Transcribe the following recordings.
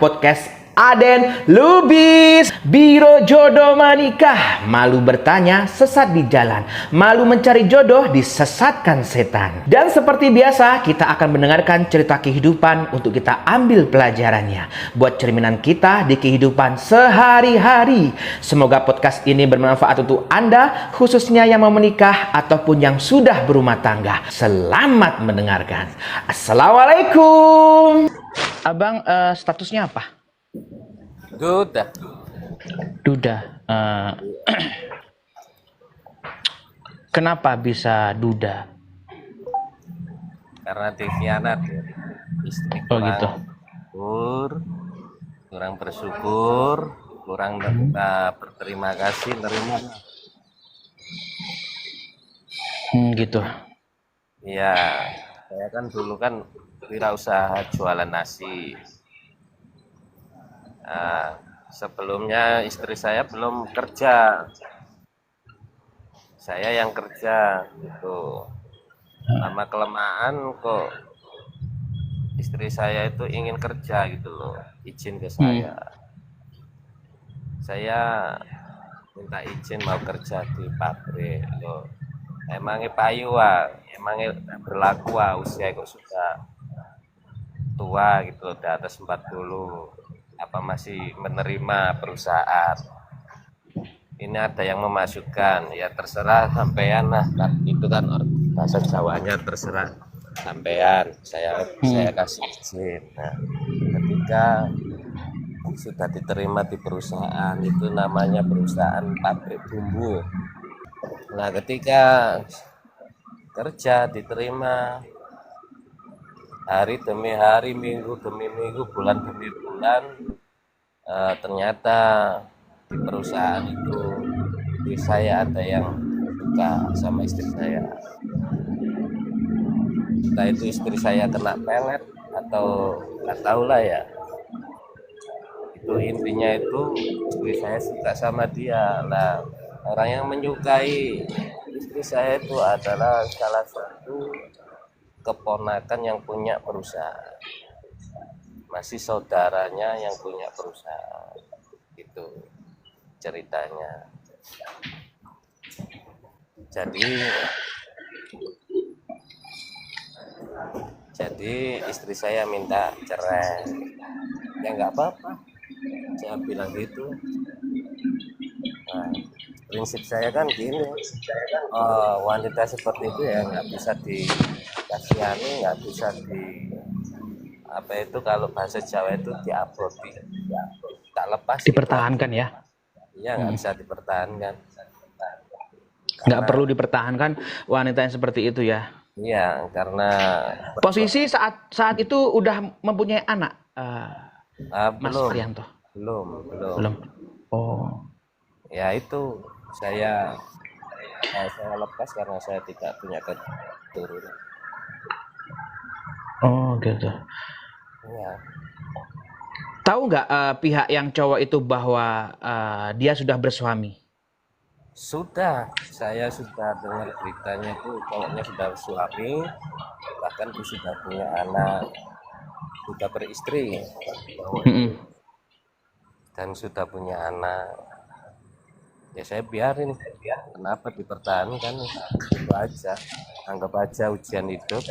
podcast Aden Lubis. Biro jodoh menikah, malu bertanya sesat di jalan, malu mencari jodoh disesatkan setan. Dan seperti biasa kita akan mendengarkan cerita kehidupan untuk kita ambil pelajarannya buat cerminan kita di kehidupan sehari-hari. Semoga podcast ini bermanfaat untuk Anda, khususnya yang mau menikah ataupun yang sudah berumah tangga. Selamat mendengarkan. Assalamualaikum. Abang, statusnya apa? Duda. Kenapa bisa duda? Karena dikhianat istri Oh gitu. kurang bersyukur, kurang berterima kasih, nerima. Gitu. Iya, saya kan dulu kan wirausaha jualan nasi. Nah, sebelumnya istri saya belum kerja, saya yang kerja gitu. Lama kelamaan kok istri saya itu ingin kerja gitu loh, izin ke saya. Saya minta izin mau kerja di pabrik loh. Emangnya payu emangnya berlaku usia kok sudah tua gitu loh, di atas 40. Apa masih menerima perusahaan? Ini ada yang memasukkan, ya terserah sampean lah kan, itu kan bahasa Jawanya terserah sampean, saya kasih izin. Nah, ketika sudah diterima di perusahaan, itu namanya perusahaan pabrik bumbu. Nah, ketika kerja diterima, hari demi hari, minggu demi minggu, bulan demi bulan, ternyata di perusahaan itu di saya ada yang suka sama istri saya. Entah itu istri saya kena pelet atau nggak tahu lah ya. Itu intinya itu istri saya suka sama dia. Nah, orang yang menyukai istri saya itu adalah salah satu keponakan yang punya perusahaan, masih saudaranya yang punya perusahaan. Itu ceritanya. Jadi istri saya minta cerai, ya nggak apa-apa, saya bilang gitu. Nah, prinsip saya kan gini, wanita seperti itu ya nggak bisa dikasihani, nggak bisa apa itu kalau bahasa Jawa itu diabroti, tak lepas Dipertahankan ya? Iya, nggak bisa dipertahankan. Nggak perlu dipertahankan wanita yang seperti itu ya? Iya, karena posisi saat itu udah mempunyai anak, Mas Prianto? Belum. Oh. Ya itu saya lepas karena saya tidak punya keturunan. Oh gitu. Ya. Tahu nggak pihak yang cowok itu bahwa dia sudah bersuami? Sudah, saya sudah dengar beritanya itu cowoknya sudah bersuami, bahkan dia sudah punya anak, sudah beristri, dan sudah punya anak. Ya saya biarin, kenapa dipertahankan, itu aja, anggap aja ujian hidup.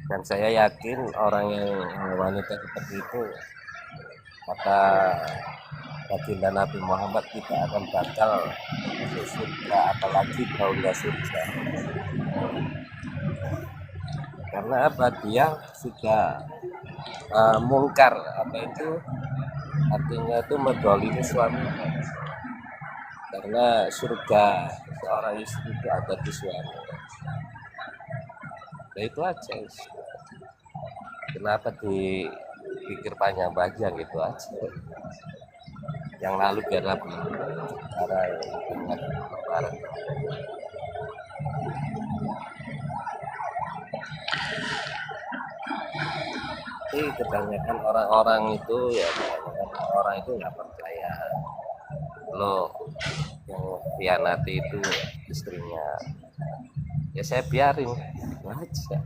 Dan saya yakin orang yang wanita seperti itu, kata baginda Nabi Muhammad, tidak akan bakal masuk surga, apalagi baunya surga. Karena apa? Dia sudah mungkar, apa itu artinya itu mendolimi suami. Karena surga seorang istri itu ada di suami. Nah itu aja. Kenapa dipikir panjang-panjang gitu aja. Yang lalu biarlah cara ingat bareng. Tapi kebanyakan orang-orang itu ya orang itu nggak percaya lo yang khianati itu istrinya. Ya saya biarin aja.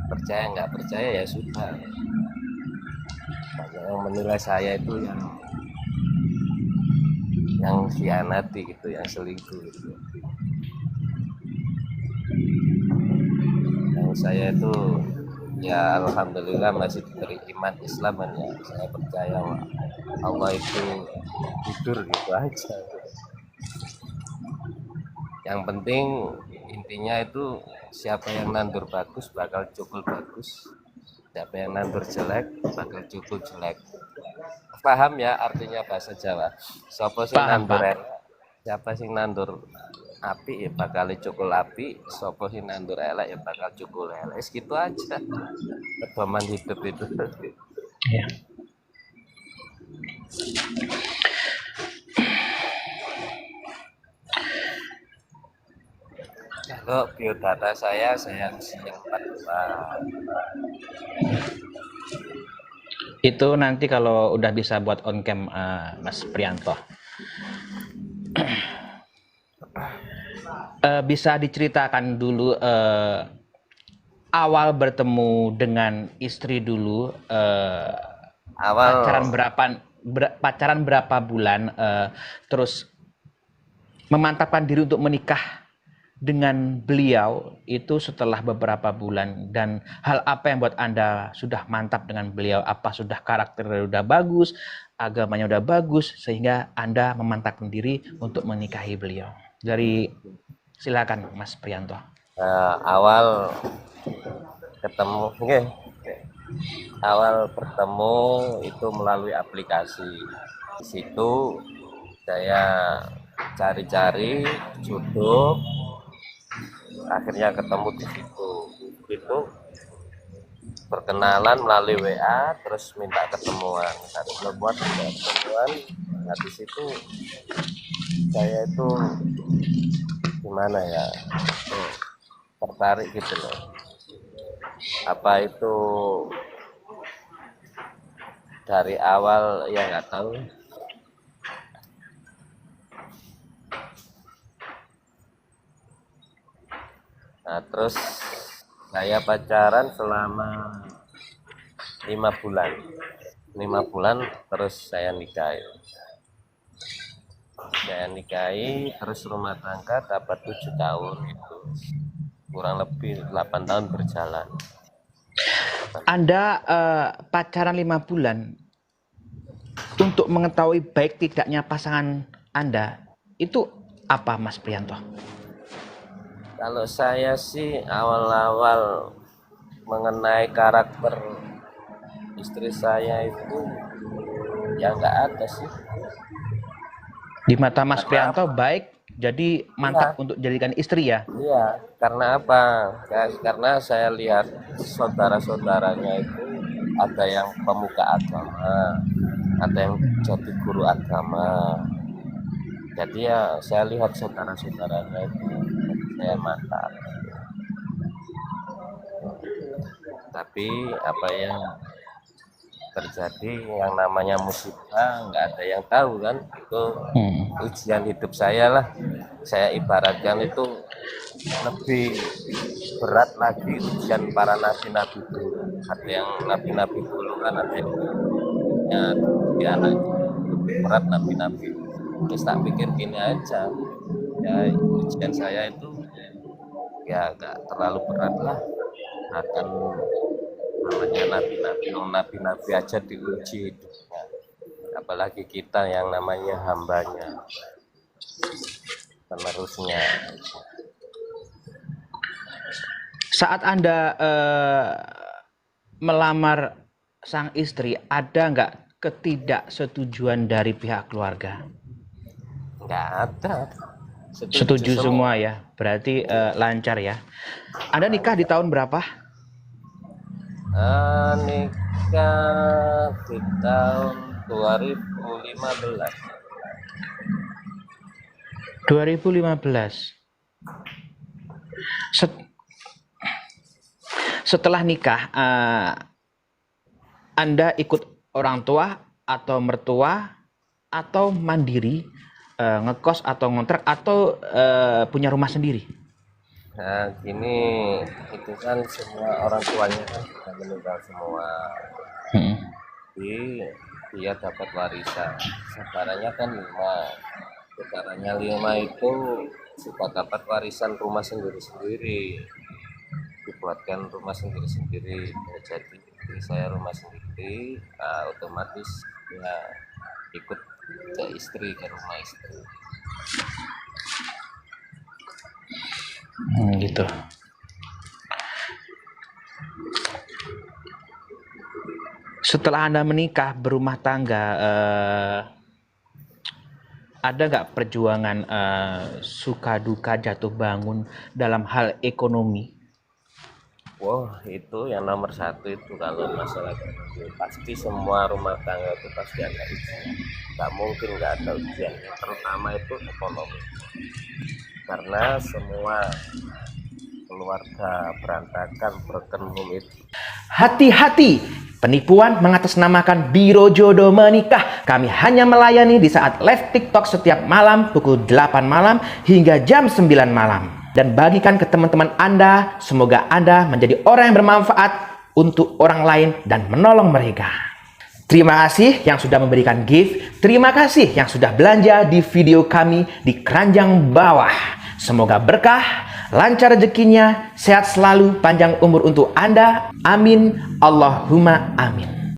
Percaya nggak percaya ya sudah. yang menilai saya itu yang khianati gitu, yang selingkuh gitu. Yang saya itu ya alhamdulillah masih diberi iman Islam kan ya. Saya percaya wah, Allah itu tidur gitu aja. Yang penting intinya itu siapa yang nandur bagus bakal cukul bagus. Siapa yang nandur jelek bakal cukul jelek. Paham ya artinya bahasa Jawa? Paham, Pak. Siapa sing nandur api ya bakal cukul api, sapa sing nandur elek ya bakal cukul elek. Gitu aja. Pedoman hidup itu. Ya. Kalau biodata saya usia 42. Itu nanti kalau udah bisa buat on cam, Mas Prianto. Bisa diceritakan dulu awal bertemu dengan istri dulu, Awal pacaran berapa bulan, terus memantapkan diri untuk menikah dengan beliau itu setelah beberapa bulan, dan hal apa yang buat Anda sudah mantap dengan beliau? Apa sudah karakternya udah bagus, agamanya udah bagus sehingga Anda memantapkan diri untuk menikahi beliau? Silakan Mas Prianto. awal ketemu nggih. Awal bertemu itu melalui aplikasi. Di situ saya cari-cari jodoh, akhirnya ketemu di situ. Itu perkenalan melalui WA, terus minta ketemuan. Kita buat ketemuan. Nah di situ saya itu gimana ya, tertarik gitu loh. Apa itu dari awal ya nggak tahu. Nah terus saya pacaran selama 5 bulan. 5 bulan terus saya nikahi terus rumah tangga dapat 7 tahun, itu kurang lebih 8 tahun berjalan. Anda pacaran 5 bulan untuk mengetahui baik tidaknya pasangan Anda itu apa, Mas Prianto? Kalau saya sih awal-awal mengenai karakter istri saya itu ya nggak ada sih. Di mata Mas Karena Prianto baik, jadi mantap untuk jadikan istri ya? Iya, karena apa? Karena saya lihat saudara-saudaranya itu ada yang pemuka agama, ada yang jadi guru agama. Jadi ya saya lihat saudara-saudaranya itu saya mantap. Tapi apa yang terjadi yang namanya musibah nggak ada yang tahu kan, itu ujian hidup saya lah. Saya ibaratkan itu lebih berat lagi ujian para nabi-nabi dulu. Ada yang nabi-nabi dulu kan, ada yang ya, lebih berat nabi-nabi. Terus tak pikir gini aja, ya ujian saya itu ya nggak terlalu berat lah. Akan namanya nabi-nabi aja diuji hidupnya, apalagi kita yang namanya hambanya penerusnya. Saat Anda melamar sang istri, ada nggak ketidaksetujuan dari pihak keluarga? Nggak ada, Setuju semua ya, berarti lancar ya. Anda nikah di tahun berapa? Nikah di tahun 2015. 2015. Setelah nikah, Anda ikut orang tua atau mertua atau mandiri, ngekos atau ngontrak atau punya rumah sendiri? Nah gini, itu kan semua orang tuanya kan sudah meninggal semua. dia dapat warisan. Saudara kan 5. Saudaranya 5 itu sudah dapat warisan rumah sendiri-sendiri. Dibuatkan rumah sendiri-sendiri. Ya, jadi istri saya rumah sendiri, nah, otomatis ya ikut ke istri, ke rumah istri. Gitu. Setelah Anda menikah, berumah tangga, ada nggak perjuangan suka duka jatuh bangun dalam hal ekonomi? Wah, itu yang nomor satu itu kalau masalah ekonomi. Pasti semua rumah tangga itu pasti ada ujian. Nggak mungkin nggak ada ujian. Terutama itu ekonomi. Karena semua keluarga berantakan, broken home itu. Hati-hati, penipuan mengatasnamakan Biro Jodoh Menikah. Kami hanya melayani di saat live TikTok setiap malam pukul 8 malam hingga jam 9 malam. Dan bagikan ke teman-teman Anda, semoga Anda menjadi orang yang bermanfaat untuk orang lain dan menolong mereka. Terima kasih yang sudah memberikan gift. Terima kasih yang sudah belanja di video kami di keranjang bawah. Semoga berkah, lancar rezekinya, sehat selalu, panjang umur untuk Anda. Amin. Allahumma amin.